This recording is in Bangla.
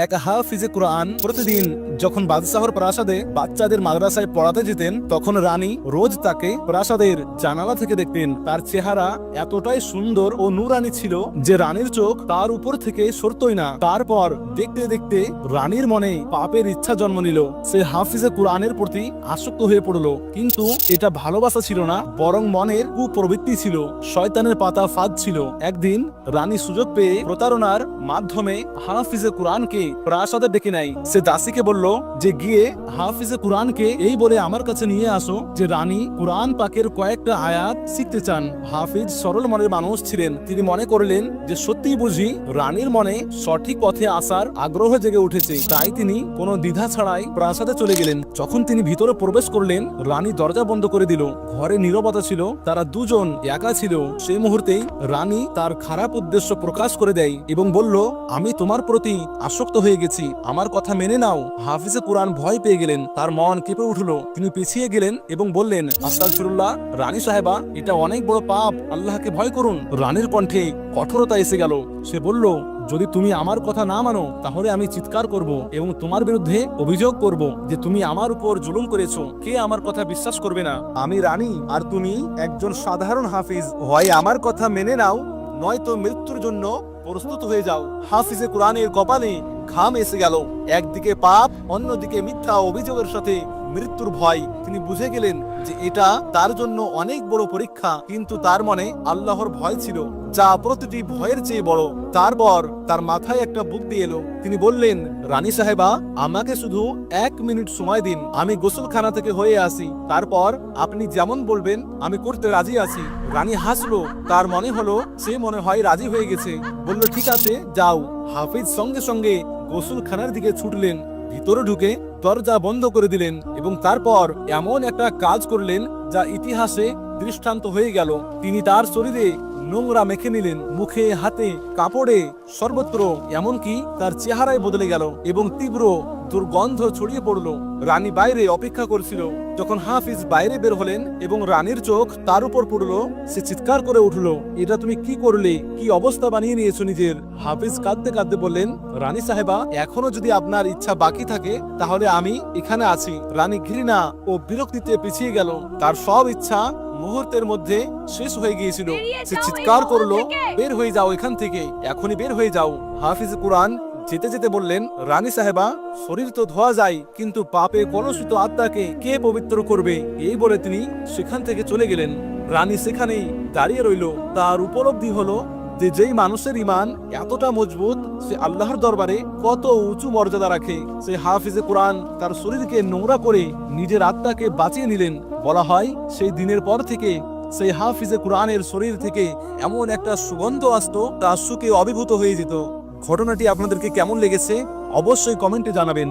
এক হাফিজে কুরআন প্রতিদিন যখন বাদশাহর প্রাসাদে বাচ্চাদের মাদ্রাসায় পড়াতে যেতেন, তখন রানী রোজ তাকে প্রাসাদের জানালা থেকে দেখতেন। তার চেহারা এতটাই সুন্দর ও নূরানী ছিল যে রানীর চোখ তার উপর থেকে সরতই না। তারপর দেখতে দেখতে রানীর মনে পাপের ইচ্ছা জন্ম নিল। সে হাফিজে কুরআনের প্রতি আসক্ত হয়ে পড়ল। কিন্তু এটা ভালোবাসা ছিল না, বরং মনের কুপ্রবৃত্তি ছিল, শয়তানের পাতা ফাঁদ ছিল। একদিন রানী সুযোগ পেয়ে প্রতারণার মাধ্যমে হাফিজে কুরআনকে প্রাসাদে ডেকে নেয়। সে দাসীকে বলল যে গিয়ে হাফিজে কুরআনকে এই বলে আমার কাছে নিয়ে আসো যে রানী কুরআন পাকের কয়েকটা আয়াত শিখতে চান। হাফিজ সরল মনের মানুষ ছিলেন। তিনি মনে করলেন যে সত্যি বুঝি রানীর মনে সঠিক পথে আসার আগ্রহ জেগে উঠেছে। তাই তিনি কোনো দ্বিধা ছাড়াই প্রাসাদে চলে গেলেন। যখন তিনি ভিতরে প্রবেশ করলেন, রানী দরজা বন্ধ করে দিল। ঘরে নীরবতা ছিল, তারা দুজন একা ছিল। সেই মুহূর্তেই রানী তার খারাপ উদ্দেশ্য প্রকাশ করে দেয় এবং বলল, আমি তোমার প্রতি আসক্ত হয়ে গেছি, আমার কথা মেনে নাও। হাফিজে কুরআন ভয় পেয়ে গেলেন, তার মন কেঁপে উঠল। তিনি পিছিয়ে গেলেন এবং বললেন, আস্তাগফিরুল্লাহ রানী সাহেবা, এটা অনেক বড় পাপ, আল্লাহকে ভয় করুন। রানীর কণ্ঠে কঠোরতা এসে গেল। সে বলল, যদি তুমি আমার কথা না মানো তাহলে আমি চিৎকার করব এবং তোমার বিরুদ্ধে অভিযোগ করব যে তুমি আমার উপর জুলুম করেছো। কে আমার কথা বিশ্বাস করবে না? আমি রানী আর তুমি একজন সাধারণ হাফিজ। হয় আমার কথা মেনে নাও, নয়তো মৃত্যুর জন্য প্রস্তুত হয়ে যাও। হাফিজে কুরআনের কপালে ঘাম এসে গেল। একদিকে পাপ, অন্যদিকে মিথ্যা অভিযোগের সাথে মৃত্যুর ভয়। তিনি বুঝে গেলেন যে এটা তার জন্য অনেক বড় পরীক্ষা, কিন্তু তার মনে আল্লাহর ভয় ছিল, যা প্রতিটি ভয়ের চেয়ে বড়। তারপর তার মাথায় একটা বুদ্ধি এলো। তিনি বললেন, রানী সাহেবা, আমাকে শুধু 1 মিনিট সময় দিন, আমি গোসলখানা থেকে হয়ে আসি। তারপর আপনি যেমন বলবেন আমি করতে রাজি আছি। রানী হাসলো, তার মনে হলো সে মনে হয় রাজি হয়ে গেছে। বলল, ঠিক আছে, যাও। হাফিজ সঙ্গে সঙ্গে গোসলখানার দিকে ছুটলেন। ভিতরে ঢুকে দরজা বন্ধ করে দিলেন এবং তারপর এমন একটা কাজ করলেন যা ইতিহাসে দৃষ্টান্ত হয়ে গেল। তিনি তার শরীরে নোংরা মেখে নিলেন, মুখে, হাতে, কাপড়ে, সর্বত্র। এমনকি তার চেহারায় বদলে গেল এবং তীব্র দুর্গন্ধ ছড়িয়ে পড়ল। রানী বাইরে অপেক্ষা করছিল। যখন হাফিজ বাইরে বের হলেন এবং রানীর চোখ তার উপর পড়ল, সে চিৎকার করে উঠল, এটা তুমি কি করলে? কি অবস্থা বানিয়ে নিয়েছো নিজের? হাফিজ কাঁদতে কাঁদতে বললেন, রানী সাহেবা, এখনো যদি আপনার ইচ্ছা বাকি থাকে তাহলে আমি এখানে আছি। রানী ঘৃণা ও বিরক্তিতে পিছিয়ে গেল। তার সব ইচ্ছা মুহূর্তের মধ্যে শেষ হয়ে গিয়েছিল। সে চিৎকার করলো, বের হয়ে যাও এখান থেকে, এখনই বের হয়ে যাও। হাফিজ কুরআন যেতে যেতে বললেন, রানী সাহেবা, শরীর তো ধোয়া যায়, কিন্তু পাপে কলুষিত আত্মাকে কে পবিত্র করবে? এই বলে তিনি সেখান থেকে চলে গেলেন। রানী সেখানেই দাঁড়িয়ে রইল। তার উপলব্ধি হলো যে যেই মানুষের ঈমান এতটা মজবুত, সে আল্লাহর দরবারে কত উঁচু মর্যাদা রাখে। সে হাফিজে কুরআন তার শরীরকে নোংরা করে নিজের আত্মাকে বাঁচিয়ে নিলেন। বলা হয় সেই দিনের পর থেকে সেই হাফিজে কুরআনের শরীর থেকে এমন একটা সুগন্ধ আসতো, তা সুখে অভিভূত হয়ে যেত। ঘটনাটি আপনাদেরকে কেমন লেগেছে অবশ্যই কমেন্টে জানাবেন।